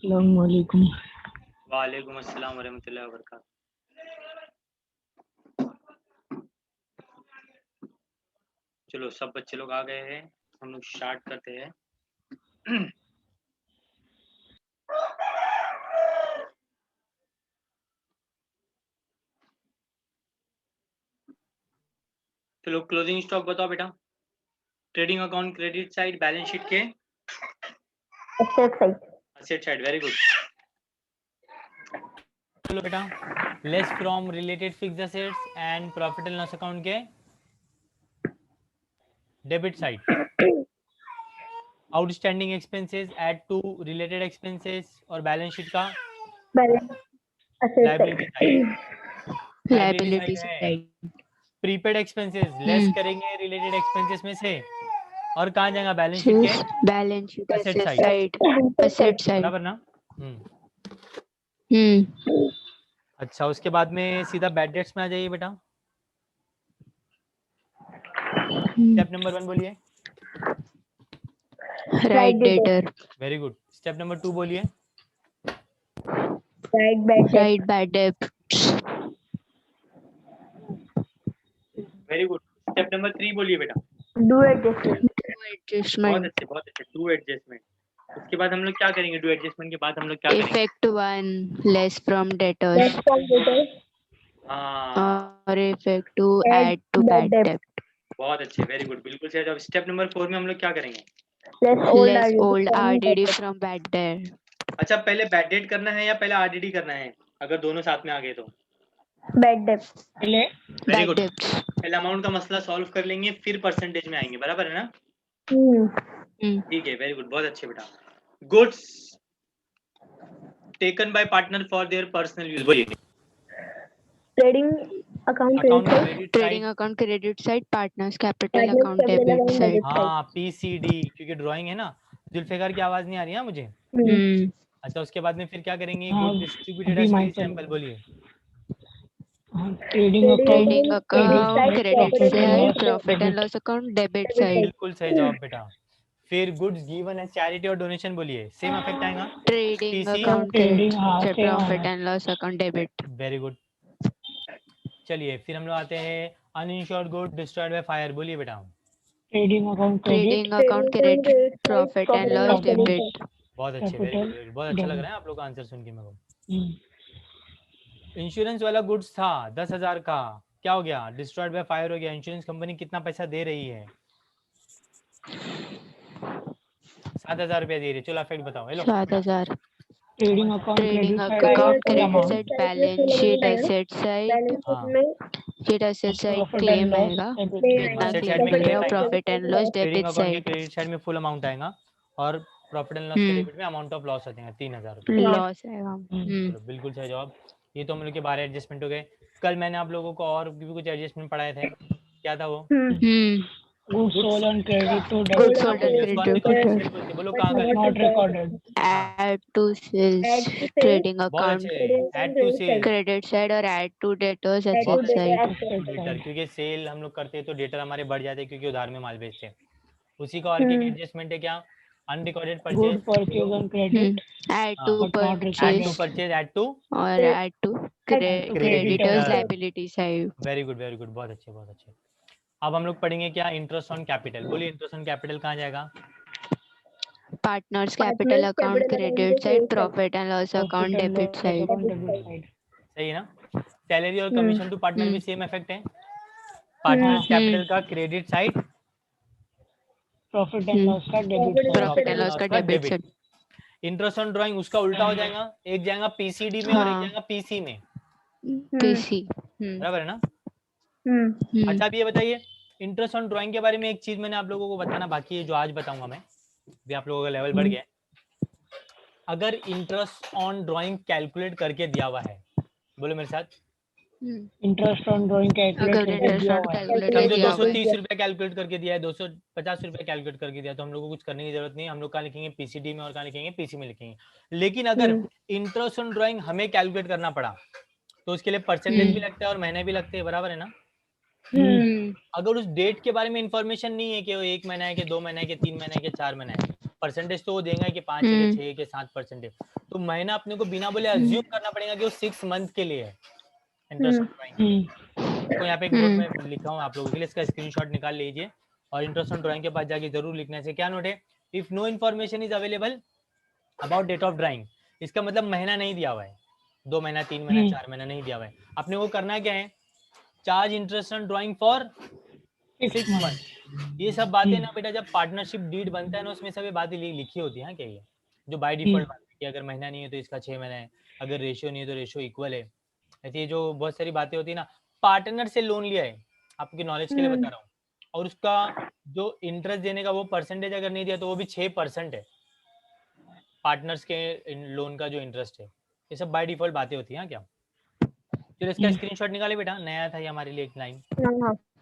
अस्सलामुअलैकुम। वालेकुम अस्सलाम वरहमतुल्लाहि वबरकातुहू। चलो सब बच्चे लोग आ गए हैं, हम लोग स्टार्ट करते हैं। चलो क्लोजिंग स्टॉक बताओ बेटा। Trading account credit side, balance sheet के एसेट साइड। Very good. चलो बेटा, less from related fixed assets and profit and loss account के debit side. Outstanding expenses add to related expenses और बैलेंस शीट का liability side. Liability side. Prepaid expenses less करेंगे related expenses में से, और कहाँ जाएगा? बैलेंस शीट के balance sheet asset side, asset side. बराबर ना? अच्छा, उसके बाद में सीधा बैड डेट्स में आ जाइए बेटा। स्टेप नंबर 1 बोलिए। Right debtor. Very good. Step number 2 बोलिए। Right bad debts. Very good. Step number 3 बोलिए बेटा। Do adjustment. बहुत अच्छे, बहुत अच्छे। Do adjustment. उसके बाद हम लोग क्या करेंगे? डू एडजस्टमेंट के बाद हम लोग क्या करेंगे? इफेक्ट 1 लेस फ्रॉम डेटर्स हाँ, और इफेक्ट 2 ऐड टू बैड डेब्ट। बहुत अच्छे, वेरी गुड, बिल्कुल सही। जब स्टेप नंबर 4 में हम लोग क्या करेंगे? Less old RDD from bad debt. अच्छा, पहले बैड डेट करना है या पहले आरडीडी करना है? अगर दोनों साथ में आ गए तो बैड डेट। Very good. पहले अमाउंट का मसला सॉल्व कर लेंगे, फिर परसेंटेज में आएंगे। बराबर है ना? ठीक है, वेरी गुड, बहुत अच्छे बेटा। Goods taken by partner for their personal use. बोलिए। Trading account credit trading account credit side, partners capital account debit side. हाँ, पीसीडी, क्योंकि ड्राइंग है ना। जुल्फिकार की आवाज नहीं आ रही है मुझे। अच्छा, उसके बाद में फिर क्या करेंगे? Good distributed as free sample. बोलिए। Trading account credit side, profit and loss account debit side. बिल्कुल सही जवाब बेटा। फिर गुड्स गिवन एज चैरिटी और डोनेशन। बोलिए। सेम इफेक्ट आएगा। Trading account credit side, profit and loss account debit. Very good. चलिए फिर हम लोग आते हैं uninsured good destroyed by fire. बोलिए बेटा। Trading account credit, profit and loss debit. बहुत अच्छे, वेरी गुड, बहुत अच्छा लग रहा है आप लोग का आंसर सुन के मेरे को। इंश्योरेंस वाला गुड्स था 10,000 का, क्या हो गया? डिस्ट्रॉयड बाय फायर हो गया। इंश्योरेंस कंपनी कितना पैसा दे रही है? 7,000 रुपया दे रही है। चलो इफेक्ट बताओ। Hello, 7,000। Trading account credit side, balance sheet asset side. फिर एसेट साइड क्लेम आएगा, कितना क्लेम मिल रहा है, profit and loss debit side. Credit side में फुल अमाउंट आएगा और प्रॉफिट एंड लॉस के डेबिट में अमाउंट ऑफ लॉस आ जाएगा 3,000 रुपये। लॉस आएगा। चलो, बिल्कुल सही जवाब। ये तो हम लोग के 12 एडजस्टमेंट हो गए। कल मैंने आप लोगों को और भी कुछ एडजस्टमेंट पढ़ाए थे। क्या था वो? Goods sold and credit to good sold and credit. बोलो कहाँ का? Not recorded. Add to sales, trading बहुत अकाउंट अच्छे। Add to sale credit side और add to debtors asset side. Debtor, क्योंकि सेल हम लोग करते हैं तो डेटर हमारे बढ़ जाते हैं क्योंकि उधार में माल बेचते हैं। उसी का और क्या एडजस्टमेंट है? क्या? Unrecorded good purchase, purchase and credit add to purchase, add to और add to creditors liability side. Very good, very good, बहुत अच्छे, बहुत अच्छे। अब हम लोग पढ़ेंगे क्या? Interest on capital. बोलिए, इंटरेस्ट ऑन कैपिटल कहाँ जाएगा? Partners capital account credit side, profit and loss account debit side. सही है ना? सैलरी और कमीशन टू पार्टनर भी सेम इफेक्ट है। पार्टनर्स कैपिटल का credit side, profit and loss का debit side. Interest on drawing उसका उल्टा हो जाएगा। एक जाएगा पीसीडी में और एक जाएगा पीसी में। पीसी। बराबर है ना? अच्छा, अब ये बताइए, इंटरेस्ट ऑन ड्राइंग के बारे में एक चीज मैंने आप लोगों को बताना बाकी है, जो आज बताऊंगा मैं। भी आप लोगों का लेवल बढ़ गया। अगर इंटरेस्ट ऑन ड्राइंग कैलकुलेट करके दिया हुआ है, बोलो मेरे साथ। इंटरेस्ट ऑन ड्राइंग समझो 230 रुपया कैलकुलेट करके दिया है, 250 रुपया कैलकुलेट करके दिया, तो हम लोग को कुछ करने की जरूरत नहीं है। हम लोग कहाँ लिखेंगे? पीसीडी में, और कहाँ लिखेंगे? पीसी में लिखेंगे। लेकिन अगर इंटरेस्ट ऑन ड्राइंग हमें कैलकुलेट करना पड़ा तो उसके लिए परसेंटेज भी लगता है और महीने भी लगते हैं। बराबर है ना? अगर उस डेट के बारे में इंफॉर्मेशन नहीं है कि वो 1 महीना है कि 2 महीना है कि 3 महीना है कि 4 महीना है, परसेंटेज तो वो देगा कि 5 के 6 के 7%, तो महीना अपने को बिना बोले अज्यूम करना पड़ेगा कि वो 6 मंथ के लिए है इंटरेस्ट ऑन ड्राइंग। देखो यहाँ पे एक नोट में लिखा हूँ आप लोगों के लिए, इसका स्क्रीनशॉट निकाल लीजिए और इंटरेस्ट ऑन ड्राइंग के पास जाके जरूर लिखना है। क्या नोट है? If no information is available about date of drawing, इसका मतलब महीना नहीं दिया हुआ है, 2 महीना 3 महीना 4 महीना नहीं दिया हुआ है। अपने को करना क्या है? Charge interest on drawing for 6 month. ये सब बातें ना बेटा जब पार्टनरशिप डीड बनता है ना उसमें सभी बातें लिखी होती है क्या, ये जो बाय डिफॉल्ट बनती है कि अगर महीना नहीं है तो इसका 6 महीना है, अगर रेशियो नहीं है तो रेशियो इक्वल है। ऐसी जो बहुत सारी बातें होती है ना, पार्टनर से लोन लिया है, आपकी नॉलेज के लिए बता रहा हूँ, और उसका जो इंटरेस्ट देने का वो परसेंटेज अगर नहीं दिया तो वो भी 6% है पार्टनर्स के लोन का जो इंटरेस्ट है। ये सब बाय डिफॉल्ट बातें होती है क्या? चलो इसका स्क्रीनशॉट निकाले बेटा, नया था ये हमारे लिए एक लाइन।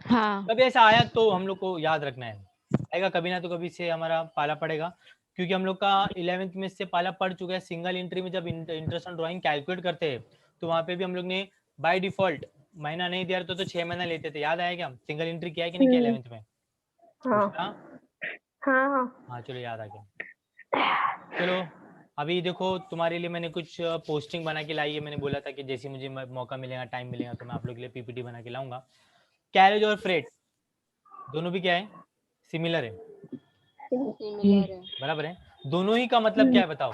हाँ। कभी ऐसा आया तो हम लोग को याद रखना है, आएगा कभी ना तो कभी से हमारा पाला पड़ेगा, क्योंकि हम लोग का 11th में से पाला पड़ चुका है। सिंगल एंट्री में जब इंटरेस्ट ऑन ड्राइंग कैलकुलेट करते हैं तो वहाँ पे भी हम लोग ने बाय डिफॉल्ट महीना नहीं दिया तो 6 महीना लेते थे, याद आया क्या? सिंगल एंट्री किया है कि नहीं किया 11th में? हाँ चलो याद आ गया। चलो अभी देखो तुम्हारे लिए मैंने कुछ पोस्टिंग बना के लाई है। मैंने बोला था कि जैसे मुझे मौका मिलेगा, टाइम मिलेगा तो मैं आप लोग के लिए पीपीटी बना के लाऊंगा। कैरेज और फ्रेट दोनों भी क्या है? सिमिलर है, बराबर है। दोनों ही का मतलब क्या है बताओ?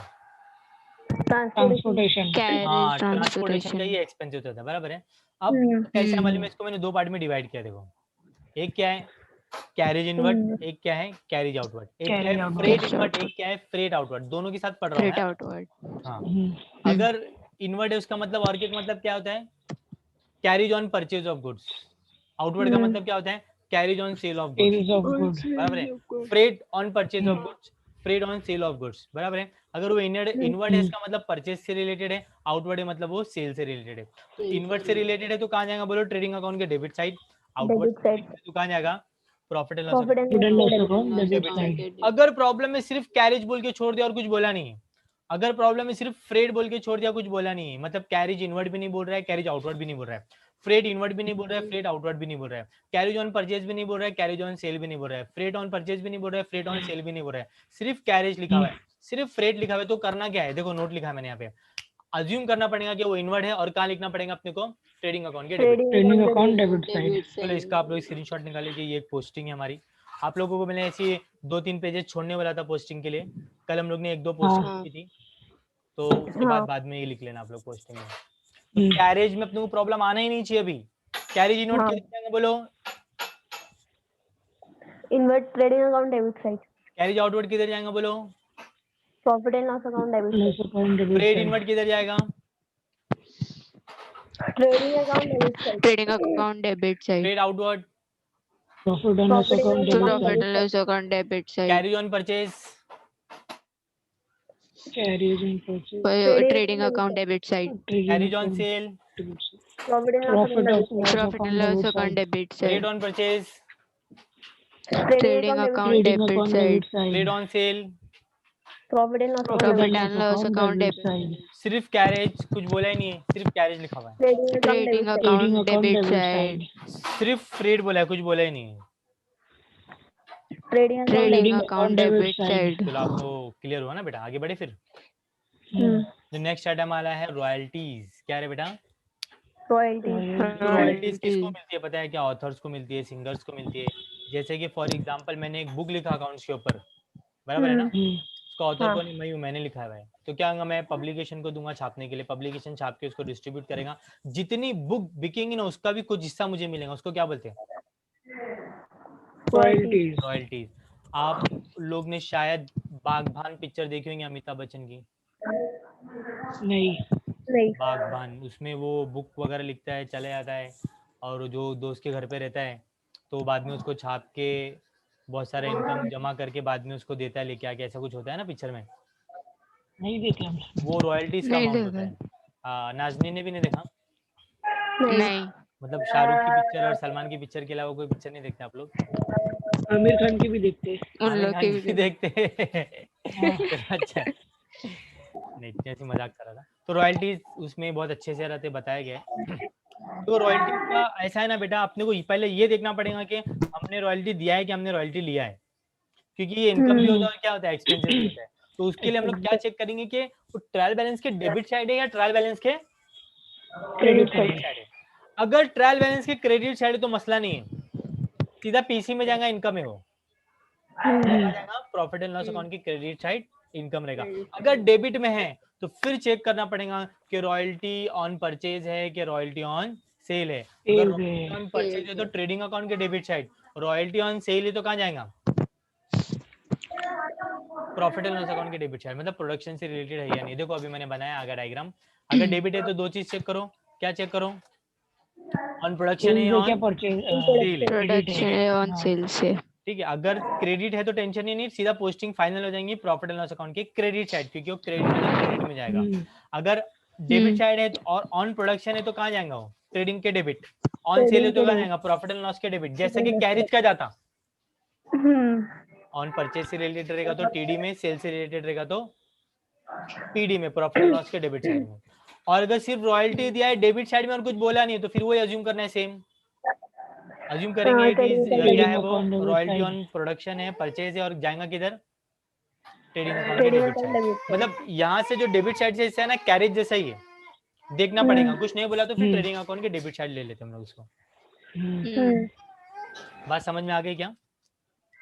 ट्रांसपोर्टेशन। हाँ, ट्रांसपोर्टेशन का ही एक्सपेंसिव होता है, बराबर है। अब कैसे मालूम है? इसको मैंने 2 पार्ट में डिवाइड किया। देखो एक क्या है कैरेज इनवर्ड, एक क्या है कैरेज आउटवर्ड, एक क्या है फ्रेट इनवर्ड, एक क्या है फ्रेट आउटवर्ड। दोनों के साथ पढ़ रहा हूँ फ्रेट आउटवर्ड। हाँ, अगर इनवर्ड है उसका मतलब और के मतलब क्या होता है? Carries on purchase of goods. Outward का मतलब क्या होता है? Carries on sale of goods, बराबर है। Freight on purchase of goods, freight on sale of goods, बराबर है। अगर वो इनवर्ड है इसका मतलब परचेज से रिलेटेड है, आउटवर्ड है मतलब वो सेल से रिलेटेड है। तो इनवर्ड से रिलेटेड है तो कहाँ जाएगा बोलो? ट्रेडिंग अकाउंट के डेबिट साइड। आउटवर्ड तो कहाँ जाएगा? Profit and loss account. अगर प्रॉब्लम में सिर्फ कैरेज बोल के छोड़ दिया और कुछ बोला नहीं है, अगर प्रॉब्लम में सिर्फ फ्रेट बोल के छोड़ दिया कुछ बोला नहीं है, मतलब कैरेज इनवर्ड भी नहीं बोल रहा है, कैरेज आउटवर्ड भी नहीं बोल रहा है, फ्रेट इनवर्ड भी नहीं बोल रहा है, फ्रेट आउटवर्ड भी नहीं बोल रहा है, कैरेज ऑन परचेज भी नहीं बोल रहा है, कैरेज ऑन सेल भी नहीं बोल रहा है, फ्रेट ऑन परचेज भी नहीं बोल रहा है, फ्रेट ऑन सेल भी नहीं बोल रहा है, सिर्फ कैरेज लिखा हुआ है, सिर्फ फ्रेट लिखा हुआ है। तो करना क्या है? देखो नोट लिखा है मैंने यहाँ पे, अज्यूम करना पड़ेगा कि वो इनवर्ड है और कहाँ लिखना पड़ेगा अपने को? ट्रेडिंग अकाउंट के डेबिट साइड। चलो इसका आप लोग स्क्रीनशॉट निकाल लीजिए। ये एक पोस्टिंग है हमारी। आप लोगों को मैंने ऐसी 2-3 पेजेस छोड़ने वाला था पोस्टिंग के लिए। कल हम लोग ने 1-2 पोस्टिंग की थी, तो उसके बाद में ये लिख लेना आप लोग पोस्टिंग में। तो कैरेज में अपने को प्रॉब्लम आना ही नहीं चाहिए अभी। कैरेज इनवर्ड किधर जाएगा बोलो? Inward trading account debit side. Carriage outward किधर जाएगा बोलो? Profit and loss account debit side. Freight inward किधर जाएगा? Trading account debit side. Trading account debit side. Freight outward profit and loss account debit side. Carriage on purchase trading account debit side. Carriage on sale profit and loss account debit side. Freight on purchase trading account debit side. Freight on sale profit and loss account debit side. सिर्फ carriage, कुछ बोला ही नहीं है, सिर्फ carriage लिखा हुआ है। Trading account debit side. सिर्फ फ्रेट बोला है, कुछ बोला ही नहीं है। Trading account debit side. चलो आपको क्लियर हुआ ना बेटा? आगे बढ़े फिर। जो नेक्स्ट आइटम वाला है रॉयल्टीज। क्या है बेटा? रॉयल्टीज किसको मिलती है पता है क्या? ऑथर्स को मिलती है, सिंगर्स को मिलती है। जैसे कि फॉर एग्जांपल मैंने एक बुक लिखा अकाउंट्स के ऊपर, बराबर है ना? उसका ऑथर कौन है? मैं हूं, मैंने लिखा है। तो क्या होगा? मैं पब्लिकेशन को दूंगा छापने के लिए, पब्लिकेशन छाप के उसको डिस्ट्रीब्यूट करेगा। जितनी बुक बिकेंगी ना उसका भी कुछ हिस्सा मुझे मिलेगा। उसको क्या बोलते हैं? रॉयल्टीज। आप लोग ने शायद बागबान पिक्चर देखी होंगी अमिताभ बच्चन की। नहीं। बागबान, उसमें वो बुक वगैरह लिखता है, चले जाता है और जो दोस्त के घर पे रहता है तो बाद में उसको छाप के बहुत सारा इनकम जमा करके बाद में उसको देता है लेके आके। ऐसा कुछ होता है ना पिक्चर में? नहीं देते हम। वो रॉयल्टीज का अमाउंट होता है। नाज़नीन ने भी नहीं देखा? नहीं। मतलब शाहरुख की पिक्चर और सलमान की पिक्चर के अलावा कोई पिक्चर नहीं देखते आप लोग? आमिर खान की भी देखते हैं। आमिर खान की भी देखते हैं। अच्छा, नहीं ऐसे मजाक कर रहा था। तो रॉयल्टीज उसमें बहुत अच्छे से रहते बताया गया है। तो रॉयल्टी का ऐसा है ना बेटा, अपने को पहले ये देखना पड़ेगा कि हमने रॉयल्टी दिया है कि हमने रॉयल्टी लिया है। क्योंकि ये इनकम भी होता है और क्या होता है, एक्सपेंसेस भी होता है। तो उसके लिए हम लोग क्या चेक करेंगे कि वो ट्रायल बैलेंस के डेबिट साइड है या ट्रायल बैलेंस के क्रेडिट क्रेडिट साइड है। अगर ट्रायल बैलेंस के क्रेडिट साइड है तो मसला नहीं है, सीधा पीसी में जाएगा, इनकम है वो, जाएगा प्रॉफिट एंड लॉस अकाउंट की क्रेडिट साइड इनकम रहेगा। अगर डेबिट में है तो फिर चेक करना पड़ेगा कि रॉयल्टी ऑन परचेज है कि रॉयल्टी ऑन सेल है। अगर रॉयल्टी ऑन परचेज है तो ट्रेडिंग अकाउंट के debit side, royalty on sale है तो कहाँ जाएगा, प्रॉफिट एंड लॉस अकाउंट के डेबिट साइड। मतलब प्रोडक्शन से रिलेटेड है या नहीं। देखो अभी मैंने बनाया आगे डायग्राम। अगर डेबिट है तो दो चीज चेक करो, क्या चेक करो, ऑन प्रोडक्शन है, ऑन सेल, प्रोडक्शन है ऑन सेल से। ठीक है। अगर क्रेडिट है तो टेंशन ही नहीं, सीधा पोस्टिंग फाइनल हो जाएंगी प्रॉफिट एंड लॉस अकाउंट के क्रेडिट साइड, क्योंकि वो क्रेडिट में जाएगा। अगर डेबिट साइड है तो और ऑन प्रोडक्शन है तो कहाँ जाएगा वो, ट्रेडिंग के डेबिट। ऑन सेल है तो कहाँ जाएगा, प्रॉफिट एंड लॉस के डेबिट। जैसे कि कैरेज का जाता, ऑन परचेज से रिलेटेड रहेगा तो टीडी में, सेल से रिलेटेड रहेगा तो पीडी में, प्रॉफिट एंड लॉस के डेबिट साइड में। और अगर सिर्फ रॉयल्टी दिया है डेबिट साइड में और कुछ बोला नहीं है तो फिर वही अज्यूम करना है, सेम अज्यूम करेंगे कि क्या है वो, रॉयल्टी ऑन प्रोडक्शन है, परचेज है, और जाएगा किधर, ट्रेडिंग अकाउंट के डेबिट साइड। मतलब यहाँ से जो डेबिट साइड से हिस्सा है ना, कैरेज जैसा ही है, देखना पड़ेगा। कुछ नहीं बोला तो फिर ट्रेडिंग अकाउंट के डेबिट साइड ले लेते हैं हम लोग उसको। बात समझ में आ गई क्या?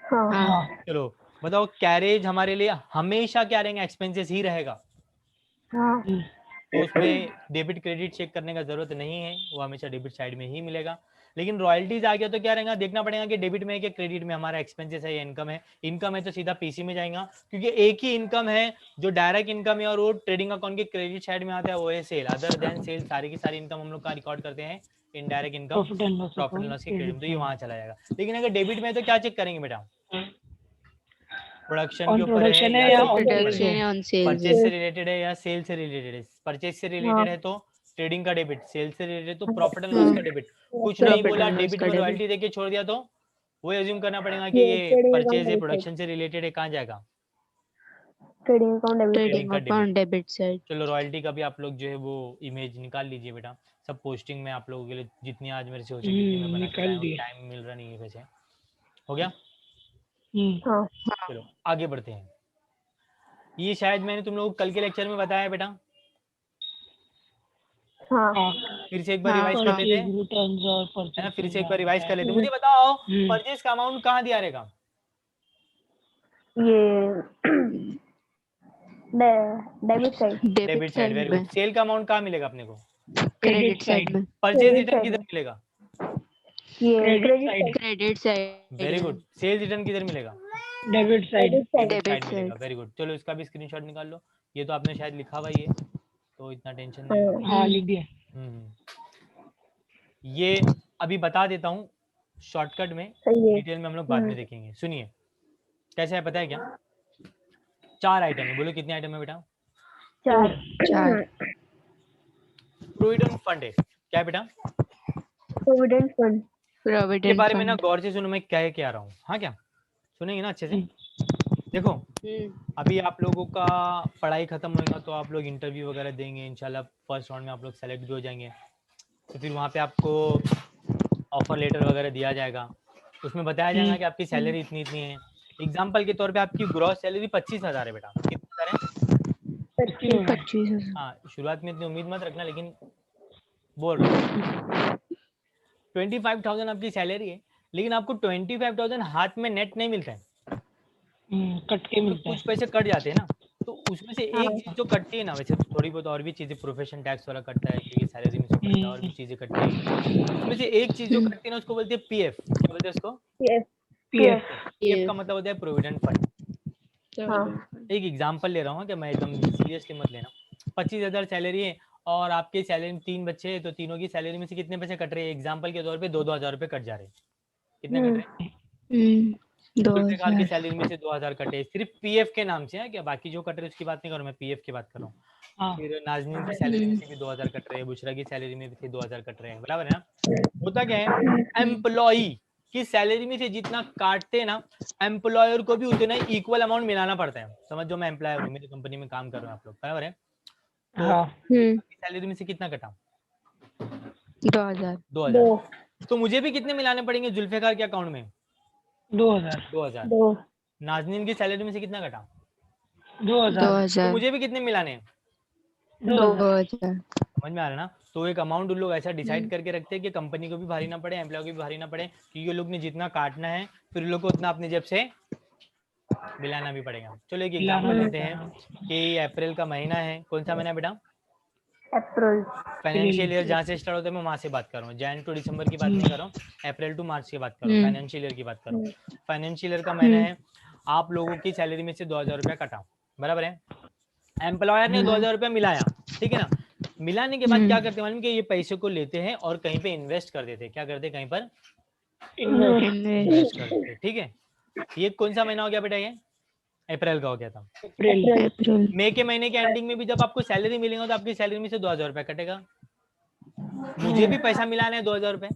हाँ। चलो बताओ, कैरेज हमारे लिए हमेशा क्या रहेगा, एक्सपेंसेस ही रहेगा। तो उसमें डेबिट क्रेडिट चेक करने का जरूरत नहीं है, वो हमेशा डेबिट साइड में ही मिलेगा। लेकिन रॉयल्टीज आ गया तो क्या रहेगा, देखना पड़ेगा कि डेबिट में है कि क्रेडिट में, हमारा एक्सपेंसेस है या इनकम है। इनकम है तो सीधा पीसी में जाएगा, क्योंकि एक ही इनकम है जो डायरेक्ट इनकम है और वो ट्रेडिंग अकाउंट के क्रेडिट साइड में आता है, वो है सेल। अदर देन सेल सारी की सारी इनकम हम लोग का रिकॉर्ड करते हैं indirect income, profit and loss के क्रेडिट, तो ये वहां चला जाएगा। लेकिन अगर डेबिट में है तो क्या चेक करेंगे बेटा, प्रोडक्शन के ऊपर है या परचेज से रिलेटेड है या सेल से रिलेटेड है। परचेज से रिलेटेड है तो ट्रेडिंग का डेबिट, सेल से रिलेटेड है तो प्रॉफिट एंड लॉस का डेबिट। कुछ नहीं बोला, डेबिट में रॉयल्टी देके छोड़ दिया तो वो अज्यूम करना पड़ेगा कि ये परचेज है, प्रोडक्शन से रिलेटेड है, कहाँ जाएगा, ट्रेडिंग अकाउंट डेबिट साइड। चलो रॉयल्टी का भी आप लोग जो है वो इमेज निकाल लीजिए बेटा। सब पोस्टिंग में आप लोगों के लिए जितनी आज मेरे से हो सके मैं बना के लाया हूं, टाइम मिल रहा नहीं है वैसे। हो गया? चलो आगे बढ़ते हैं। ये शायद मैंने तुम लोगों को कल के लेक्चर में बताया बेटा। फिर से एक बार रिवाइज कर लेते हैं, है ना? फिर से एक बार रिवाइज कर लेते हैं। मुझे बताओ परचेज का अमाउंट कहाँ दिया रहेगा, ये debit side. Very good. Sale का अमाउंट कहाँ मिलेगा अपने को, क्रेडिट साइड में। परचेज रिटर्न किधर मिलेगा, ये credit side. Very good. Sales return किधर मिलेगा, डेबिट साइड मिलेगा। Very good. चलो इसका भी स्क्रीनशॉट निकाल लो। ये तो आपने शायद लिखा हुआ ही है, तो इतना टेंशन नहीं। हाँ लिख दिया। ये अभी बता देता हूँ शॉर्टकट में, डिटेल में हम लोग बाद में देखेंगे। सुनिए कैसे है पता है क्या, 4 आइटम है। बोलो कितने आइटम है बेटा, 4। प्रोविडेंट फंड है। क्या है बेटा, प्रोविडेंट फंड। के बारे में ना गौर से सुनो, मैं कह के आ रहा हूँ। हाँ क्या सुनेंगे ना अच्छे से? देखो अभी आप लोगों का पढ़ाई खत्म होगा तो आप लोग इंटरव्यू वगैरह देंगे, इंशाल्लाह फर्स्ट राउंड में आप लोग सेलेक्ट भी हो जाएंगे। तो फिर वहाँ पे आपको ऑफर लेटर वगैरह दिया जाएगा, उसमें बताया जाएगा कि आपकी सैलरी इतनी इतनी है। एग्जाम्पल के तौर पे आपकी ग्रॉस सैलरी 25,000 है बेटा। कितने है? 25,000। हाँ शुरुआत में इतनी उम्मीद मत रखना, लेकिन बोल रहा हूँ 25,000 आपकी सैलरी है, लेकिन आपको 25,000 हाथ में नेट नहीं मिलता है, कट के मिलता है। कुछ पैसे कट जाते हैं ना। तो उसमें से एक चीज जो कटती है ना, वैसे तो थोड़ी बहुत और भी चीजें, प्रोफेशन टैक्स वाला कटता है क्योंकि सैलरी में से कटता है, और भी चीजें कटती है। उसमें से एक चीज जो कटती है ना उसको बोलते हैं पीएफ। क्या बोलते हैं उसको, पीएफ का मतलब होता है प्रोविडेंट फंड। एक एग्जांपल ले रहा हूँ कि मैं एकदम सीरियसली मत लेना। 25,000 सैलरी है और आपके सैलरी में 3 बच्चे हैं, तो तीनों की सैलरी में से कितने पैसे कट रहे हैं? एग्जांपल के तौर पे 2,000 रुपए कट जा रहे हैं। कितने कट रहे हैं? 2,000 की सैलरी में से 2,000 कटे सिर्फ पीएफ के नाम से है क्या, बाकी जो कट रहे उसकी बात नहीं कर रहा मैं, पीएफ की बात कर रहा हूँ। फिर नाजनीन की सैलरी में से भी 2,000 कट रहे हैं, बुशरा की सैलरी में भी 2,000 कट रहे हैं, बराबर है ना? होता क्या है, एम्प्लॉई की सैलरी में से जितना काटते हैं ना, एम्प्लॉयर को भी उतना इक्वल अमाउंट मिलाना पड़ता है। समझ, जो मैं एम्प्लॉयर हूँ, मेरी कंपनी में काम कर रहे हैं आप लोग, बराबर है? तो सैलरी में से कितना कटा, 2,000। तो मुझे भी कितने मिलाने पड़ेंगे जुल्फिकार के अकाउंट में? 2,000। नाजनीन की सैलरी में से कितना कटा? 2000 तो 2000 मुझे भी कितने मिलाने हैं? 2000 समझ में आ रहा है ना? तो एक अमाउंट उन लोग ऐसा डिसाइड करके रखते हैं कि कंपनी को भी भारी ना पड़े, एम्प्लॉय को भी भारी ना पड़े, क्योंकि ये लोग ने जितना काटना है फिर लोग को उतना अपनी जेब से मिलाना भी पड़ेगा। चलो एक एग्जांपल लेते हैं कि अप्रैल का महीना है। कौन सा महीना है बेटा? अप्रैल। फाइनेंशियल ईयर जहाँ से स्टार्ट होता है मैं वहां से बात कर रहा हूँ। जनवरी टू दिसंबर की बात नहीं कर रहा हूँ, अप्रैल टू मार्च की बात कर रहा हूँ, फाइनेंशियल ईयर की बात कर रहा हूँ। फाइनेंशियल ईयर का महीना है, आप लोगों की सैलरी में से 2000 रुपया कटा, बराबर है? एम्प्लॉयर ने 2000 रुपया मिलाया, ठीक है ना? मिलाने के बाद क्या करते हैं मालूम कि ये पैसे को लेते हैं और कहीं पे इन्वेस्ट कर देते हैं। क्या करते हैं? कहीं पर इन्वेस्ट कर देते हैं, ठीक है? ये कौन सा महीना हो गया बेटा? ये अप्रैल का हो गया था। अप्रैल। मई के महीने के एंडिंग में भी जब आपको सैलरी मिलेगा तो आपकी सैलरी में से 2000 रुपया कटेगा। मुझे भी पैसा मिलाना है 2000 रुपए,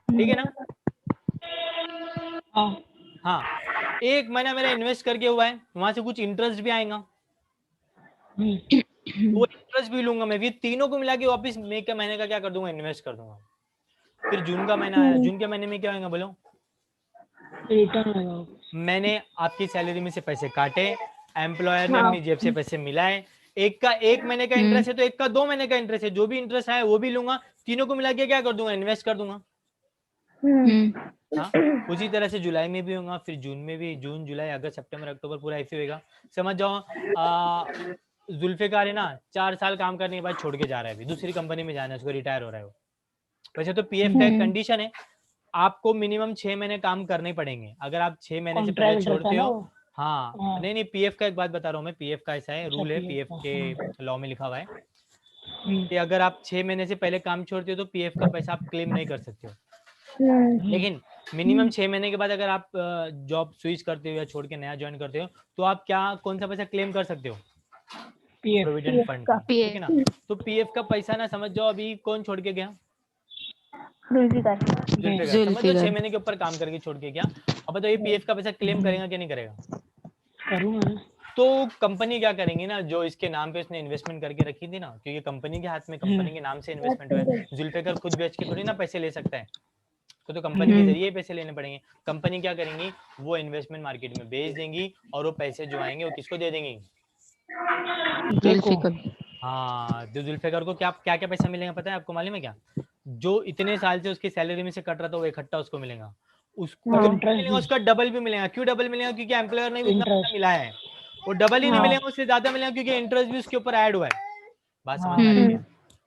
ठीक है ना? हाँ, एक महीना मेरा इन्वेस्ट करके हुआ है, वहां से कुछ इंटरेस्ट भी आएगा, वो इंटरेस्ट भी लूंगा मैं। फिर तीनों को मिला के वापस मई के महीने का क्या कर दूंगा? इन्वेस्ट कर दूंगा। फिर जून का महीना आया, जून के महीने में क्या होगा बोलो? रिटर्न मैंने आपकी सैलरी में से पैसे काटे, एम्प्लॉयर ने अपनी जेब से पैसे मिलाए, एक का एक महीने का इंटरेस्ट है तो एक का 2 महीने का इंटरेस्ट है, जो भी इंटरेस्ट आए वो भी लूंगा, तीनों को मिला के क्या कर दूंगा? इन्वेस्ट कर दूंगा। हाँ, उसी तरह से जुलाई में भी होगा, फिर जून में भी, जून जुलाई अगस्त सितंबर अक्टूबर पूरा ऐसे होगा। समझ जाओ जुल्फिकार है ना, 4 साल काम करने के बाद छोड़ के जा रहा है, अभी दूसरी कंपनी में जाना है उसको, रिटायर हो रहा है वो। वैसे तो पीएफ का एक कंडीशन है, आपको मिनिमम 6 महीने काम करने पड़ेंगे। अगर आप 6 महीने से पहले छोड़ते हो, हाँ नहीं नहीं, पीएफ का एक बात बता रहा हूँ मैं, पीएफ का ऐसा है रूल है, पीएफ के लॉ में लिखा हुआ है कि अगर आप 6 महीने से पहले काम छोड़ते हो तो पीएफ का पैसा आप क्लेम नहीं कर सकते हो। लेकिन मिनिमम 6 महीने के बाद अगर आप जॉब स्विच करते हो या छोड़ के नया ज्वाइन करते हो तो आप क्या कौन सा पैसा क्लेम कर सकते हो? प्रोविडेंट फंड का, ठीक है ना? तो पीएफ का पैसा ना समझ जाओ अभी कौन छोड़ के गया? जुल्फिकार। समझ लो 6 महीने के ऊपर काम करके छोड़ के गया। अब बताओ ये पीएफ का पैसा क्लेम करेगा कि नहीं करेगा? करूंगा। तो कंपनी क्या करेंगी ना, जो इसके नाम पे उसने इन्वेस्टमेंट करके रखी थी ना, क्योंकि कंपनी के हाथ में, कंपनी के नाम से इन्वेस्टमेंट हुआ है, जुल्फिकार खुद बेच के थोड़ी ना पैसे ले सकता है, तो कंपनी के जरिए पैसे लेने पड़ेंगे। कंपनी क्या करेंगी? वो इन्वेस्टमेंट मार्केट में बेच देंगी और वो पैसे जो आएंगे वो किसको दे देंगी? हाँ, जो जुल्फिकार को क्या क्या क्या पैसा मिलेगा पता है आपको? मालूम है क्या? जो इतने साल से उसकी सैलरी में से कट रहा था वो इकट्ठा उसको मिलेगा, उसको मिलेगा, उसका डबल भी मिलेगा। क्यों डबल मिलेगा? क्योंकि एम्प्लॉयर ने भी इतना पैसा मिलाया है। वो डबल ही नहीं मिलेगा, उससे ज्यादा मिलेगा, क्योंकि इंटरेस्ट भी उसके ऊपर ऐड हुआ है। बात समझ में आ रही है?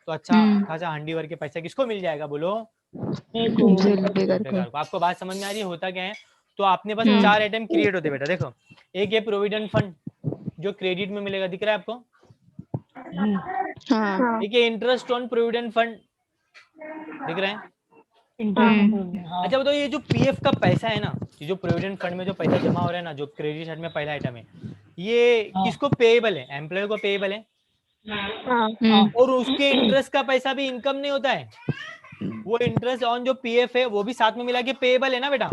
तो अच्छा खासा हंडी भर के पैसा किसको मिल जाएगा बोलो? जुल्फिकार को। आपको बात समझ में आ रही है? होता क्या है, तो आपने बस 4 आइटम क्रिएट होते बेटा। देखो, एक है प्रोविडेंट फंड जो क्रेडिट में मिलेगा, दिख रहा है आपको? हाँ। एक है इंटरेस्ट ऑन प्रोविडेंट फंड, दिख रहा है? अच्छा बताओ, ये जो पीएफ का पैसा है ना, ये जो प्रोविडेंट फंड में जो पैसा जमा हो रहा है ना, जो क्रेडिट साइड में पहला आइटम है, ये किसको पेएबल है? एम्प्लॉयर को पेएबल है। और उसके इंटरेस्ट का पैसा भी इनकम नहीं होता है, वो इंटरेस्ट ऑन जो पीएफ है वो भी साथ में मिला के पेएबल है ना बेटा।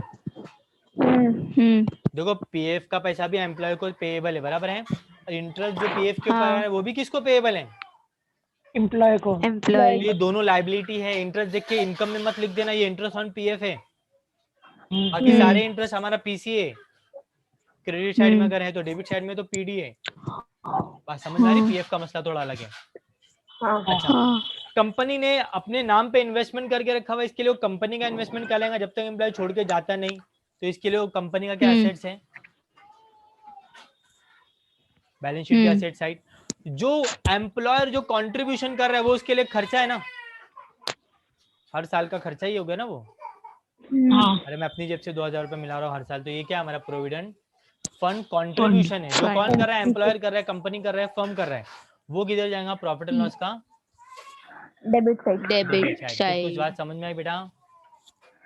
देखो, पीएफ का पैसा भी एम्प्लॉय को पेएबल है, बराबर है? इंटरेस्ट जो पीएफ के ऊपर है वो भी किसको पेएबल है? एम्प्लॉय को। ये दोनों लायबिलिटी है। इंटरेस्ट देख के इनकम में मत लिख देना ये इंटरेस्ट ऑन पीएफ है, बाकी सारे इंटरेस्ट हमारा पीसी है। क्रेडिट साइड में अगर है तो डेबिट साइड में तो पीडी है। बात समझ आ रही? पीएफ का मसला थोड़ा अलग है। अच्छा, कंपनी ने अपने नाम पे इन्वेस्टमेंट करके रखा हुआ, इसके लिए वो कंपनी का इन्वेस्टमेंट करेगा जब तक एम्प्लॉय छोड़ के जाता नहीं, तो इसके लिए वो कंपनी का क्या एसेट्स है? बैलेंस शीट की एसेट साइड। जो एम्प्लॉयर जो कंट्रीब्यूशन कर रहा है वो उसके लिए खर्चा है ना, हर साल का खर्चा ही हो गया ना वो। अरे मैं अपनी जेब से 2000 रुपए मिला रहा हूँ हर साल, तो ये क्या हमारा प्रोविडेंट फंड कंट्रीब्यूशन है। जो कौन कर रहा है? एम्प्लॉयर कर रहा है, कंपनी कर रहा है, फर्म कर रहा है। वो किधर जाएगा? प्रॉफिट एंड लॉस का डेबिट साइड। डेबिट कुछ साइड। बात समझ में आई बेटा?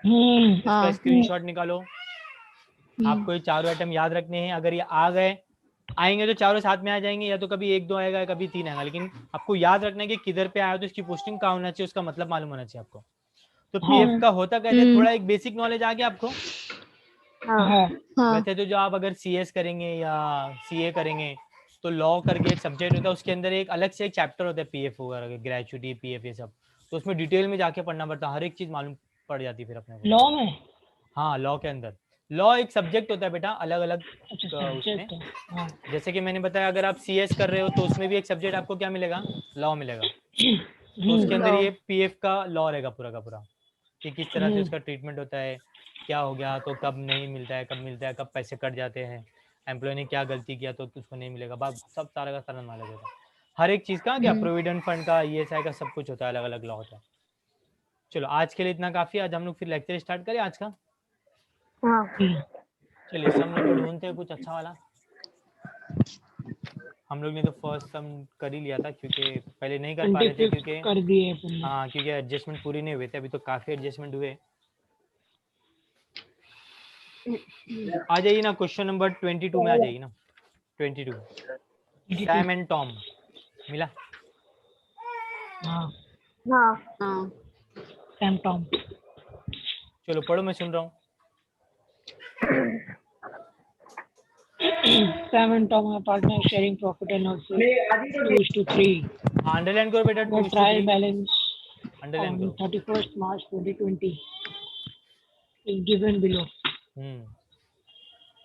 इसका स्क्रीनशॉट निकालो। आपको ये चारों आइटम याद रखने हैं। अगर ये आ गए, आएंगे तो चारों साथ में आ जाएंगे, या तो कभी 1 2 आएगा, कभी 3 आएगा, लेकिन आपको याद रखना है कि किधर पे आया तो इसकी पोस्टिंग कहाँ होना चाहिए, उसका मतलब मालूम होना चाहिए आपको। तो पीएफ का होता कैसे, थोड़ा एक बेसिक नॉलेज आ गया आपको? वैसे तो जो आप अगर सीएस करेंगे या सीए करेंगे तो लॉ करके एक सब्जेक्ट होता है, उसके अंदर एक अलग से एक चैप्टर होता है पीएफ वगैरह, ग्रेचुटी, पीएफ, ये सब, तो उसमें डिटेल में जाके पढ़ना पड़ता है, हर एक चीज मालूम पड़ जाती है फिर अपने को लॉ में। हाँ, लॉ के अंदर लॉ एक सब्जेक्ट होता है बेटा, अलग अलग अच्छा उसमें। subject है। हाँ जैसे कि मैंने बताया, अगर आप CS कर रहे हो तो उसमें भी एक सब्जेक्ट आपको क्या मिलेगा, लॉ मिलेगा। तो उसके अंदर ये PF का लॉ रहेगा पूरा का पूरा, कि किस तरह से उसका ट्रीटमेंट होता है, क्या हो गया तो कब नहीं मिलता है, कब मिलता है, कब पैसे कट जाते हैं, एम्प्लॉय ने क्या गलती किया तो उसको नहीं मिलेगा, सब सारा का सारा नॉलेज होता है हर एक चीज का, क्या प्रोविडेंट फंड का, ESI का, सब कुछ होता है, अलग अलग लॉ होता है। चलो आज के लिए इतना काफी, आज हम लोग फिर लेक्चर स्टार्ट करें आज का। हाँ चलिए सम लोग ढूंढते हैं कुछ अच्छा वाला। हम लोग ने तो फर्स्ट सम कर ही लिया था, क्योंकि पहले नहीं कर पा रहे थे, क्योंकि कर दिए अपन। हाँ क्योंकि एडजस्टमेंट पूरी नहीं हुए थे, अभी तो काफी एडजस्टमेंट हुए। आ जाइए ना, क्वेश्चन नंबर 22 में आ जाइए ना। 22 सैम एंड टॉम मिला। हाँ हाँ सैम टॉम। चलो पढ़ो, मैं सुन रहा हूँ। Sam and Tom are partners sharing profit and loss 2:3. Underline करो बेटा, The trial balance underline on करो। 31st March 2020 is given below.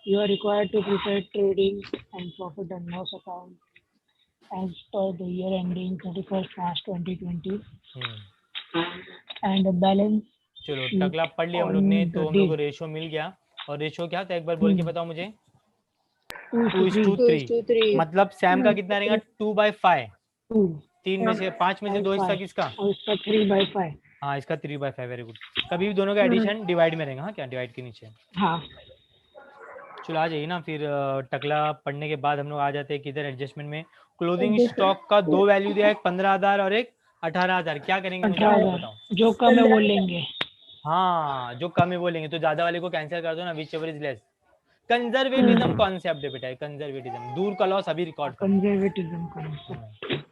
You are required to prepare trading and profit and loss account as per the year ending 31st March 2020 and the balance. चलो टकला पढ़ लिया हम लोग ने, तो हम लोग को रेशो मिल गया। और रेशो क्या था एक बार बोल के बताओ मुझे। 2:3। मतलब सैम का कितना रहेगा, 2/5। 3 में से 5 में से 2 हिस्सा किसका, और इसका 3/5। हाँ इसका 3/5। Very good. कभी भी दोनों का एडिशन डिवाइड में रहेगा। हाँ क्या, डिवाइड के नीचे। हाँ चलो आ जाइए ना फिर। टकला पढ़ने के बाद हम लोग आ जाते हैं किधर, एडजस्टमेंट में। क्लोजिंग स्टॉक का 2 वैल्यू दिया, एक 15,000 और एक 18,000। क्या करेंगे मुझे आप लोग बताओ। जो कम है वो लेंगे। हाँ जो कम है वो लेंगे, तो ज्यादा वाले को कैंसिल कर दो ना, which ever is less. Conservatism concept है बेटा, कंजर्वेटिज्म। दूर का लॉस अभी रिकॉर्ड करो। Conservatism concept.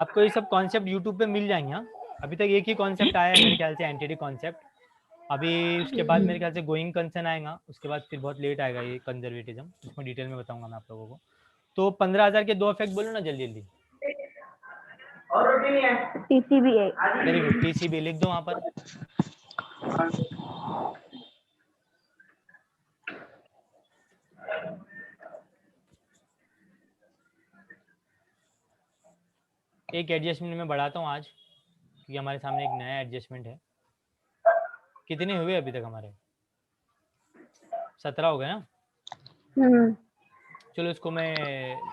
आपको ये सब कॉन्सेप्ट यूट्यूब पे मिल जाएंगे। हाँ अभी तक एक ही कॉन्सेप्ट आया है मेरे ख्याल से, एंटिटी कॉन्सेप्ट। अभी उसके बाद मेरे ख्याल से गोइंग कंसर्न आएगा, उसके बाद फिर बहुत लेट आएगा ये कंजर्वेटिज्म, उसमें डिटेल में बताऊंगा मैं आप लोगों को। तो 15,000 के 2 इफेक्ट बोलो ना जल्दी जल्दी। TCBA। वेरी गुड, TCB लिख दो वहां पर। एक एडजस्टमेंट में बढ़ाता हूँ आज, क्योंकि हमारे सामने एक नया एडजस्टमेंट है। कितने हुए अभी तक हमारे, 17 हो गए ना। चलो इसको मैं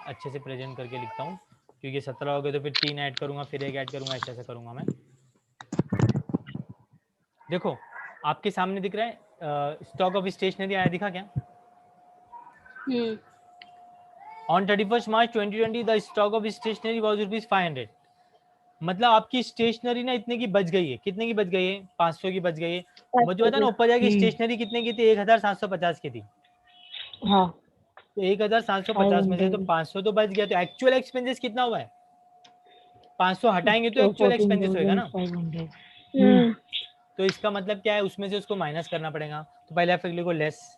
अच्छे से प्रेजेंट करके लिखता हूँ, क्योंकि 17 हो गए तो फिर 3 ऐड करूंगा, फिर 1 ऐड करूंगा, ऐसे ऐसे करूंगा मैं। देखो आपके सामने दिख रहा है स्टॉक ऑफ स्टेशनरी आया, दिखा क्या। On 31st March 2020 the stock of stationery was ₹500। मतलब आपकी स्टेशनरी ना इतने की बच गई है। कितने की बच गई है, 500 की बच गई है। मुझे पता ना ऊपर जाके स्टेशनरी कितने की थी, 1750 की थी। हाँ तो 1750 में से तो 500 तो बच गया, तो एक्चुअल एक्सपेंसेस कितना हुआ है। 500 हटाएंगे तो एक्चुअल एक्सपेंसेस होएगा ना। 14,500। तो इसका मतलब क्या है, उसमें से उसको माइनस करना पड़ेगा। तो पहले इफेक्ट लिखो लेस,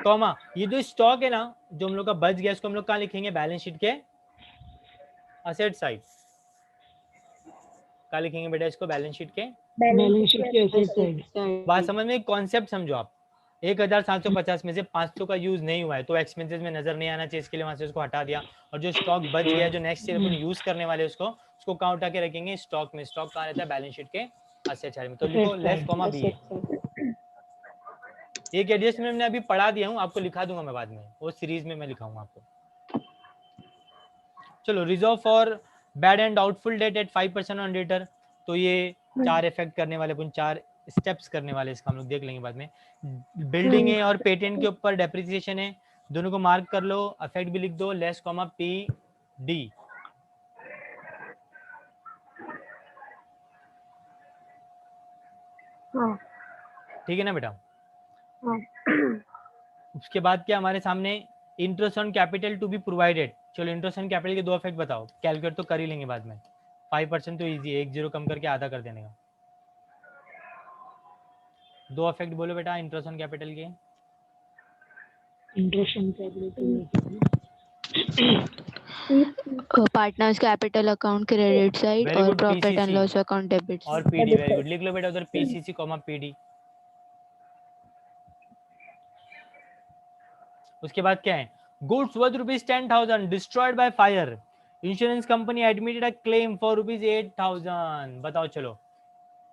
कॉमा ये जो स्टॉक है ना जो हम लोग का बच गया, इसको हम लोग कहाँ लिखेंगे, बैलेंस शीट के असेट साइड। कहाँ लिखेंगे बेटा इसको, बैलेंस शीट के असेट साइड। बात समझ में, कॉन्सेप्ट समझो आप। 1750 में से 500 का यूज नहीं हुआ है, तो एक्सपेंसेस में नजर नहीं आना चाहिए, इसके लिए वहां से उसको हटा दिया। और जो स्टॉक बच गया, जो नेक्स्ट ईयर अपन यूज करने वाले उसको कहाँ उठा के रखेंगे, स्टॉक में। स्टॉक कहाँ रहता है, बैलेंस शीट के असेट साइड में। तो लिखो लेस कॉमा बी। एक एडजस्टमेंट मैंने अभी पढ़ा दिया हूँ, आपको लिखा दूंगा मैं बाद में, वो सीरीज में मैं लिखाऊंगा आपको। चलो reserve for bad and doubtful debt at 5% on debtor. तो ये 4 इफेक्ट करने वाले, 4 स्टेप्स करने वाले, इसका हम लोग देख लेंगे बाद में। बिल्डिंग है और पेटेंट के ऊपर डेप्रिसिएशन है, दोनों को मार्क कर लो, इफेक्ट भी लिख दो, लेस कॉमा पी डी। ठीक है ना बेटा। उसके बाद क्या हमारे सामने, interest on capital to be provided. चलो इंटरेस्ट ऑन कैपिटल के 2 इफेक्ट बताओ, कैलकुलेट तो कर ही लेंगे बाद में। 5% तो इजी है, 1 0 कम करके आधा कर देने का। 2 इफेक्ट बोलो बेटा इंटरेस्ट ऑन कैपिटल के। Interest on capital partners capital account credit side Very और good, profit and PCC loss account debit और पीडी। वेरी गुड, लिख लो बेटा उधर PCC कॉमा पीडी। उसके बाद क्या है, goods worth ₹10,000 destroyed by fire, insurance company admitted a claim for ₹8,000। बताओ चलो,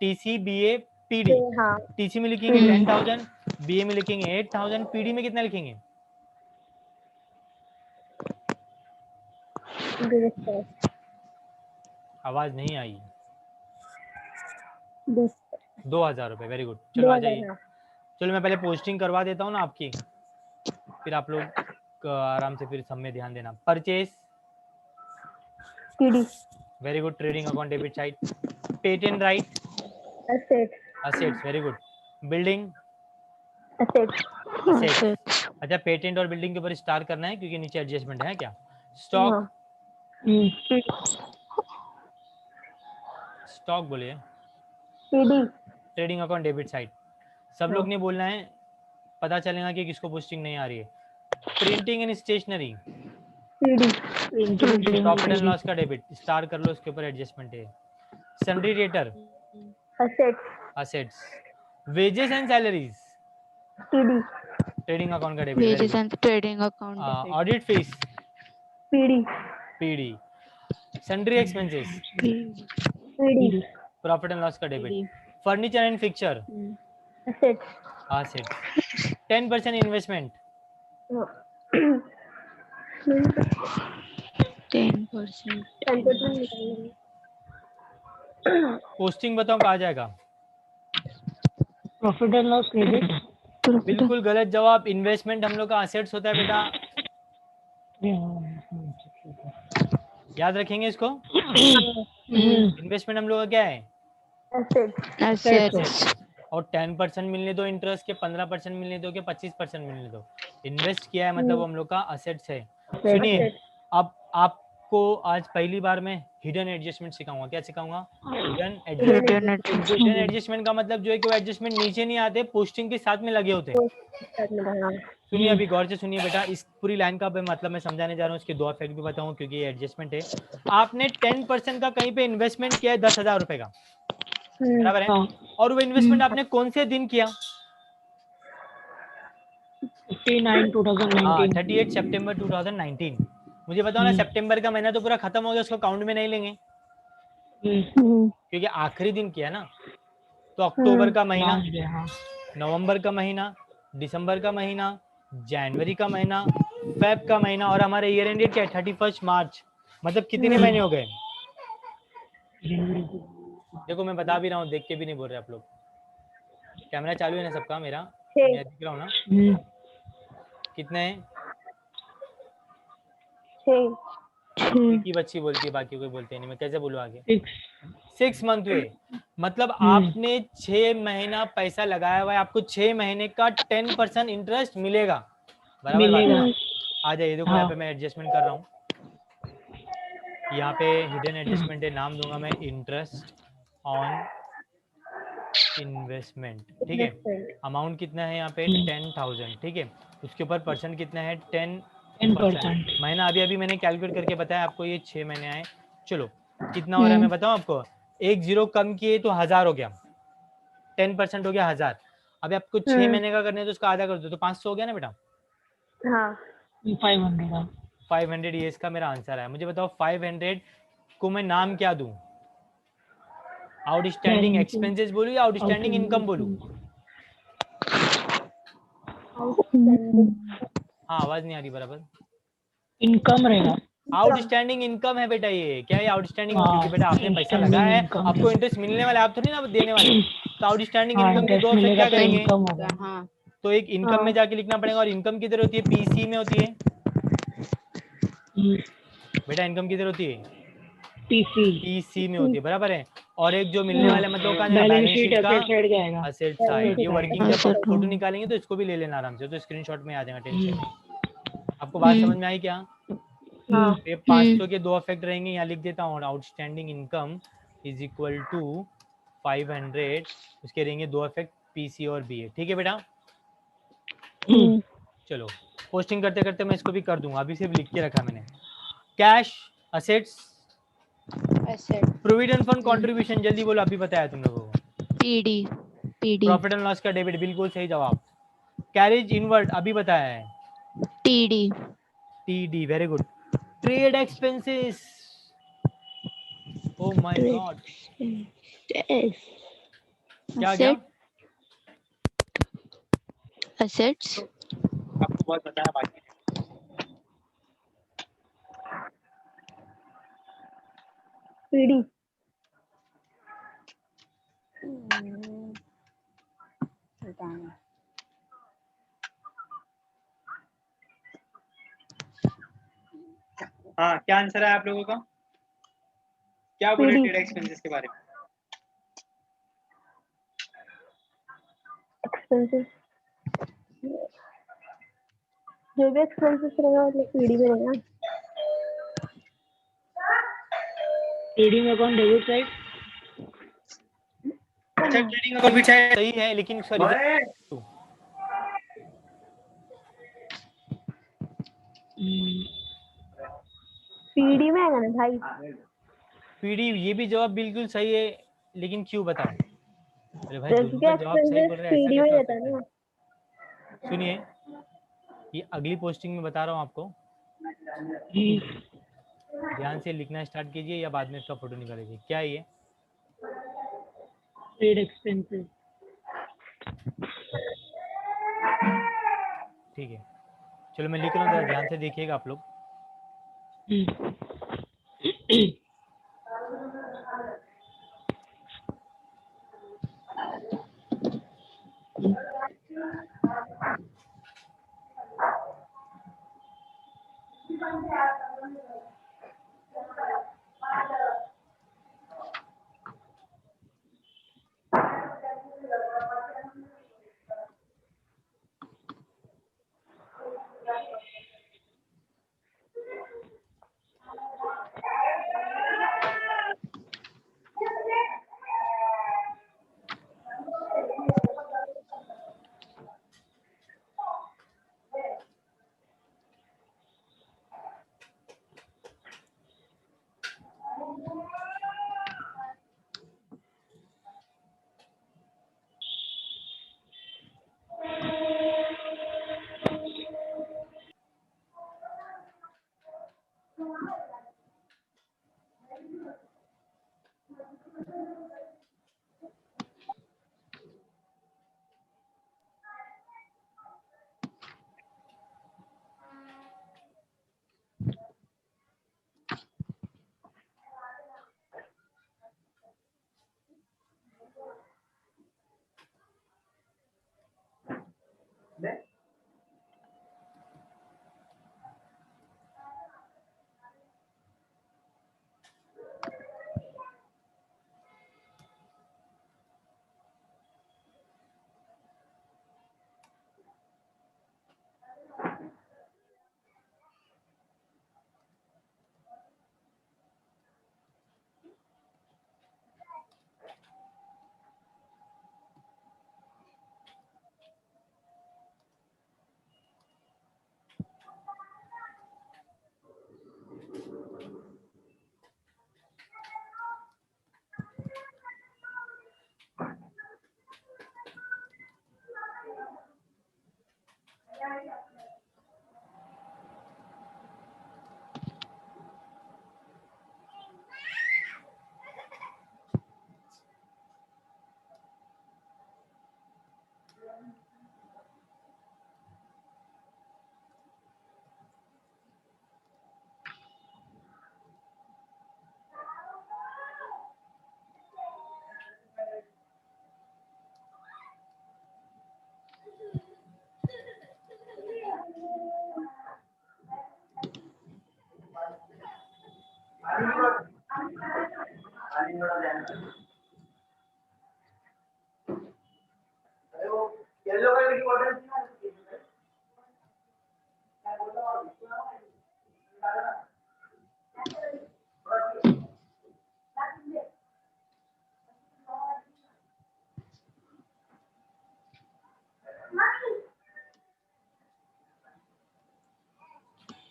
टीसी बीए पीडी, हाँ टीसी में लिखेंगे 10,000, बीए में लिखेंगे 8,000, पीडी में कितना लिखेंगे? आवाज नहीं आई। 2,000 रुपए, वेरी गुड। चलो आ जाइए। चलो मैं पहले पोस्टिंग करवा देता हूँ ना आपकी, फिर आप लोग आराम से फिर सब में ध्यान देना। Purchase PD, very good, trading account debit side. Patent right, assets very good. Building assets, अच्छा पेटेंट और बिल्डिंग के ऊपर स्टार करना है क्योंकि नीचे एडजस्टमेंट है क्या। स्टॉक, स्टॉक बोलिए। PD, trading account debit side, सब लोग ने बोलना है, पता चलेगा कि किसको पोस्टिंग नहीं आ रही है। Printing and stationery, profit and loss का डेबिट, स्टार कर लो, उसके ऊपर एडजस्टमेंट है। Sundry debtor, assets. Wages and salaries, PD, trading account का debit. Wages and trading account, audit fees, PD, PD. Sundry expenses, PD, profit and loss का debit. Furniture and fixture, assets. 10% investment, 10%। Posting बताओ कहाँ जाएगा। Profit and loss credit, बिल्कुल गलत जवाब, investment हम लोग का असेट्स होता है बेटा, याद रखेंगे इसको। इन्वेस्टमेंट हम लोग का क्या है, assets। और 10% मिलने दो इंटरेस्ट के, 15% मिलने दो के, 25% मिलने दो, इन्वेस्ट किया है मतलब हम लोग का असेट्स है। सुनिए, अब आपको आज पहली बार मैं हिडन एडजस्टमेंट सिखाऊंगा। क्या सिखाऊंगा? Hidden adjustment. हिडन एडजस्टमेंट का मतलब जो है कि वो एडजस्टमेंट नीचे नहीं आते, पोस्टिंग के साथ में लगे होते हैं। सुनिए, अभी गौर से सुनिए बेटा, इस पूरी लाइन का मतलब मैं समझाने जा रहा हूँ, इसके दो इफेक्ट भी बताऊँ क्योंकि ये एडजस्टमेंट है। आपने 10% का कहीं पे इन्वेस्टमेंट किया है 10,000 रुपए का, बराबर है, और वो इन्वेस्टमेंट आपने कौन से दिन किया? 38 सितंबर 2019। मुझे बताओ ना, सितंबर का महीना तो पूरा खत्म हो गया, उसको काउंट में नहीं लेंगे क्योंकि आखिरी दिन किया ना। तो अक्टूबर का महीना, नवंबर का महीना, दिसंबर का महीना, जनवरी का महीना, फेब का महीना, और हमारे ईयर एंड डेट क्या है 31 मार्च। मतलब कितने महीने हो गए? देखो मैं बता भी रहा हूँ, देख के भी नहीं बोल रहे आप लोग। कैमरा चालू है ना सबका? मेरा मैं दिख रहा हूँ ना? कितने हैं? एक ही बच्ची बोलती है, बाकी कोई बोलते नहीं, मैं कैसे बोलूँ आगे? 6 मंथ हुए, मतलब आपने 6 महीना पैसा लगाया हुआ है, आपको 6 महीने का 10% इंटरेस्ट मिलेगा, बराबर बात है? आ जाइए, देखो यहाँ पे मैं एडजस्टमेंट कर रहा हूँ, यहाँ पे हिडन एडजस्टमेंट है, नाम दूंगा मैं इंटरेस्ट ऑन इन्वेस्टमेंट, ठीक है। अमाउंट कितना है यहाँ पे? 10,000, ठीक है। उसके ऊपर परसेंट कितना है? 10%। महीना अभी अभी मैंने कैलकुलेट करके बताया आपको, ये 6 महीने आए। चलो कितना हो रहा है मैं बताऊँ आपको, एक जीरो कम किए तो 1000 हो गया, 10% हो गया 1000। अभी आपको 6 महीने का करने तो उसका आधा कर दो तो 500 हो गया ना बेटा? हाँ 500 ये इसका मेरा आंसर है। मुझे बताओ 500 को मैं नाम क्या दूं? आउटस्टैंडिंग एक्सपेंसेस बोलूं या आउटस्टैंडिंग इनकम बोलूं? हाँ आवाज नहीं आ रही बराबर। इनकम रहेगा, आउटस्टैंडिंग इनकम है बेटा। ये क्या है? आउटस्टैंडिंग, क्योंकि बेटा आपने पैसा लगाया है, आपको इंटरेस्ट मिलने वाला है, आप थोड़ी ना देने वाले। तो आउटस्टैंडिंग इनकम के दो इफेक्ट क्या करेंगे? तो एक इनकम में जाके लिखना पड़ेगा, और इनकम किधर होती है? पीसी में होती है बेटा। इनकम किधर होती है? पीसी में होती है, बराबर है। और एक जो मिलने वाले मतलब का बैलेंस शीट का असेट साइड, ये वर्किंग का फोटो निकालेंगे तो इसको भी ले लेना आराम से, तो स्क्रीनशॉट में आ जाएगा, टेंशन नहीं। आपको बात समझ में आई क्या? ये 500 के दो इफेक्ट रहेंगे, यहाँ लिख देता हूँ। Outstanding income is equal to 500, उसके रहेंगे दो इफेक्ट पीसी और बीए, ठीक है बेटा। चलो पोस्टिंग करते करते मैं इसको भी कर दूंगा, अभी सिर्फ लिख के रखा मैंने। Cash, assets, provident fund contribution, जल्दी बोलो, अभी बताया तुम लोगों को। पीडी। प्रॉफिट एंड लॉस का डेबिट, बिल्कुल सही जवाब। कैरेज इनवर्ड, अभी बताया है। TD. TD, very good. Trade expenses. Oh my God. Yes. क्या क्या? Assets. आपको बहुत पता है बाकी. PD. हाँ, क्या आंसर है आप लोगों का? क्या बोले PD. ट्रेड एक्सपेंसेस के बारे में? एक्सपेंसेस जो भी एक्सपेंसेस रहेगा मतलब PD में रहेगा. Trading account debit side. अच्छा, ट्रेडिंग अकाउंट भी सही है, लेकिन सॉरी PD में आएगा ना भाई. पीडी, ये भी जवाब बिल्कुल सही है, लेकिन क्यों बताओ? अरे भाई, दोनों क्योंकि का जवाब सही बोल रहे हैं, ऐसा PD में कैसे हो रहता है सकता है? ना. सुनिए, ये अगली पोस्टिंग में बता रहा हूँ आपको. ध्यान से लिखना स्टार्ट कीजिए या बाद में इसका फोटो निकालिए. क्या है ये? Trade expenses. ठीक है, चलो मैं लिख रहा हूँ, जरा ध्यान से देखिएगा आप लोग.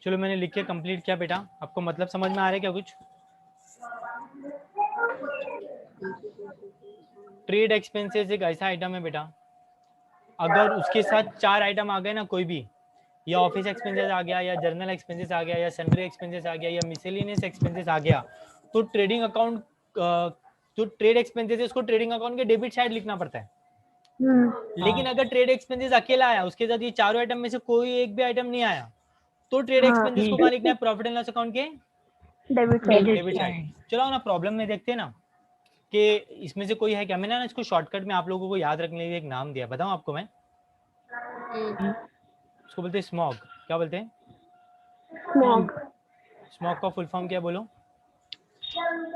चलो, मैंने लिख के कंप्लीट किया बेटा. आपको मतलब समझ में आ रहा है क्या कुछ? ट्रेड एक्सपेंसेस एक ऐसा आइटम है बेटा, अगर उसके साथ 4 आइटम आ गए ना कोई भी, या ऑफिस एक्सपेंसेस आ गया, या जर्नल एक्सपेंसेस आ गया, या सैलरी एक्सपेंसेस आ गया, या मिसेलिनियस एक्सपेंसेस आ गया, तो ट्रेडिंग अकाउंट जो ट्रेड एक्सपेंसेस है उसको ट्रेडिंग अकाउंट के डेबिट साइड लिखना पड़ता है। लेकिन अगर ट्रेड एक्सपेंसेस अकेला आया, उसके साथ ये चारों आइटम में से कोई एक भी आइटम नहीं आया, तो ट्रेड एक्सपेंसेस को कहाँ लिखना है? प्रॉफिट एंड लॉस अकाउंट के डेबिट साइड। चलो ना प्रॉब्लम में देखते हैं ना कि इसमें से कोई है क्या। मैंने ना इसको शॉर्टकट में आप लोगों को याद रखने के लिए एक नाम दिया, बताऊं आपको मैं? उसको बोलते हैं स्मॉग। क्या बोलते हैं? स्मॉग। स्मॉग का फुल फॉर्म क्या बोलो?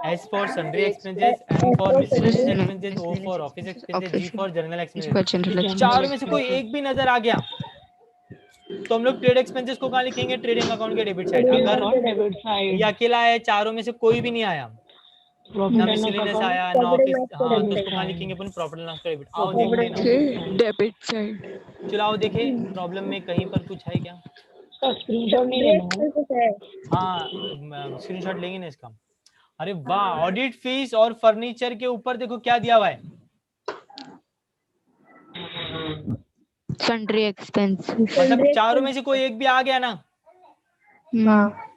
S for sundry expenses, M for miscellaneous expenses, O for office expenses, G for general expenses। चार में से कोई एक भी नजर आ गया तो हम लोग ट्रेड एक्सपेंसेस को कहाँ लिखेंगे? ट्रेडिंग अकाउंट के डेबिट साइड। अगर ये अकेला है, चारों में से कोई भी नहीं आया, ना मिसलेनियस आया, ना ऑफिस, हाँ, तो उसको कहाँ लिखेंगे अपन? प्रॉफिट एंड लॉस का डेबिट। आओ देखते हैं ना, डेबिट साइड। चलो आओ देखें प्रॉब्लम में कहीं पर कुछ है क्या? स्क्रीनशॉट नहीं लेना। हाँ स्क्रीनशॉट लेंगे ना इसका। अरे वाह, ऑडिट फीस और फर्नीचर के ऊपर देखो क्या दिया हुआ है, सन्ड्री एक्सपेंस। मतलब चारों में से कोई एक भी आ गया ना,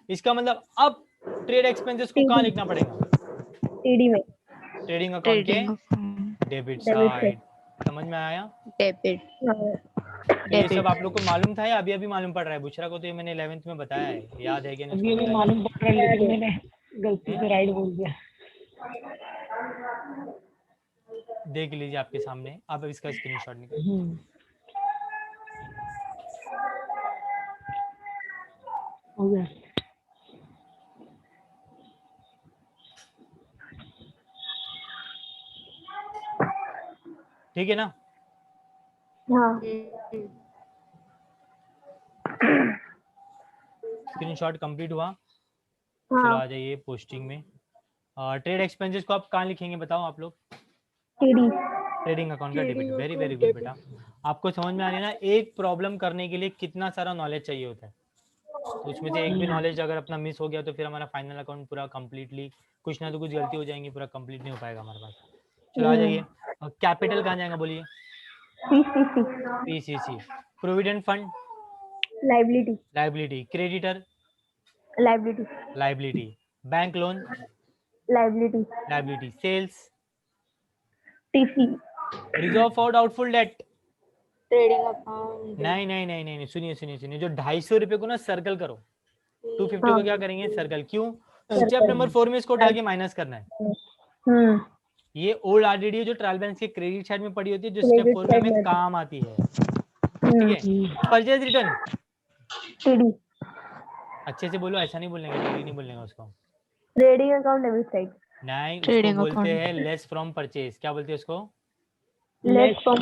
इसका मतलब अब ट्रेड एक्सपेंसेस को कहाँ लिखना पड़ेगा? टीडी में, ट्रेडिंग अकाउंट के डेबिट साइड। समझ में आया? डेबिट। तो ये सब आप लोग को मालूम था या अभी अभी मालूम पड़ रहा है? बुशरा को तो ये मैंने 11th में बताया है, याद है कि नहीं? अभी अभी मालूम पड़ रहा है, लेकिन मैंने गलती से राइट बोल दिया। देख लीजिए आपके सामने, आप इसका स्क्रीनशॉट निकालिए। हो गया। ठीक है ना? हाँ। स्क्रीनशॉट कंप्लीट हुआ? चलो आ जाइए पोस्टिंग में। ट्रेड एक्सपेंसेस को आप कहाँ लिखेंगे बताओ आप लोग? टीडी। ट्रेडिंग अकाउंट का डेबिट। वेरी वेरी गुड बेटा। आपको समझ में आ रही है ना, एक प्रॉब्लम करने के लिए कितना सारा नॉलेज चाहिए होता है, तो उसमें से एक भी नॉलेज अगर अपना मिस हो गया तो फिर हमारा फाइनल अकाउंट पूरा कंप्लीटली, कुछ ना तो कुछ गलती हो जाएंगी, पूरा कंप्लीट नहीं हो पाएगा हमारे पास। चलो आ जाइए। कैपिटल कहाँ जाएगा बोलिए? PCC. Provident fund? Liability. Liability. Creditor? Liability. Liability. Bank loan? Liability. Liability. Sales? TC. Reserve for doubtful debt? Trading account. नहीं नहीं नहीं नहीं, सुनिए सुनिए सुनिए, जो 250 रुपए को ना सर्कल करो, 250 को क्या करेंगे? सर्कल। क्यों? स्टेप नंबर 4 में इसको उठा के माइनस करना है। ये ओल्ड आरडीडी है जो ट्रायल बैलेंस के क्रेडिट साइड में पड़ी होती है, जो स्टेप 4 में हमें काम आती है। ठीक है। Purchase return? टीडी। अच्छे से बोलो, ऐसा नहीं बोलने का, टीडी नहीं बोलने का उसको। Trading account debit side. नहीं, उसको बोलते हैं लेस फ्रॉम परचेज। क्या बोलते हैं उसको? Less from